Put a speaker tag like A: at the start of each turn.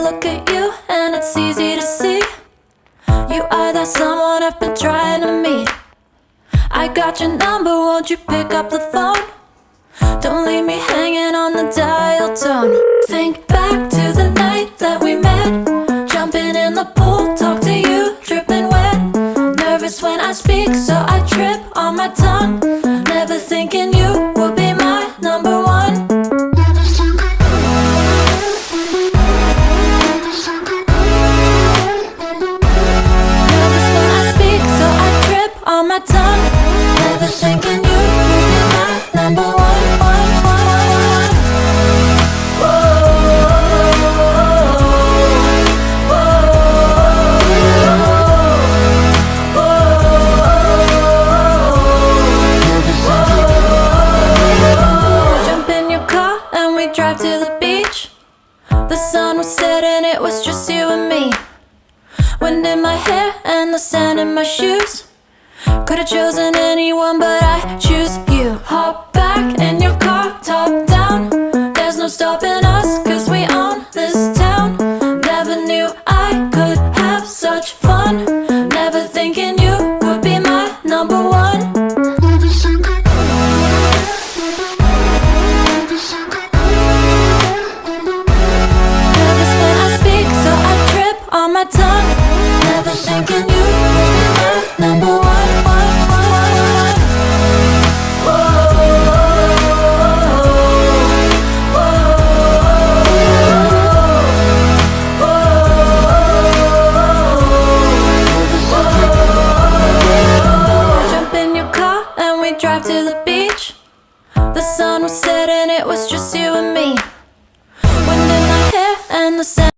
A: look at you and it's easy to see you are that someone I've been trying to meet. I got your number, won't you pick up the phone? Don't leave me hanging on the dial tone. Think back to the night that we met, jumping in the pool, talk to you, dripping wet. Nervous when I speak, so I trip on my tongue. Never thinking you would be my number one. Nervous when I speak, so I trip on my tongue. Never thinking you would be my number one. Drive to the beach. The sun was setting, it was just you and me. Wind in my hair and the sand in my shoes. Could've chosen anyone, but I choose you. Hop back in your car, top down. There's no stopping us, 'cause we own this town. Never knew I could have such fun. Never thinking you would be my number one. On my tongue, never thinking you would be my number one. Jump in your car and we drive to the beach. The sun was setting, it was just you and me. Wind in my hair and the sand.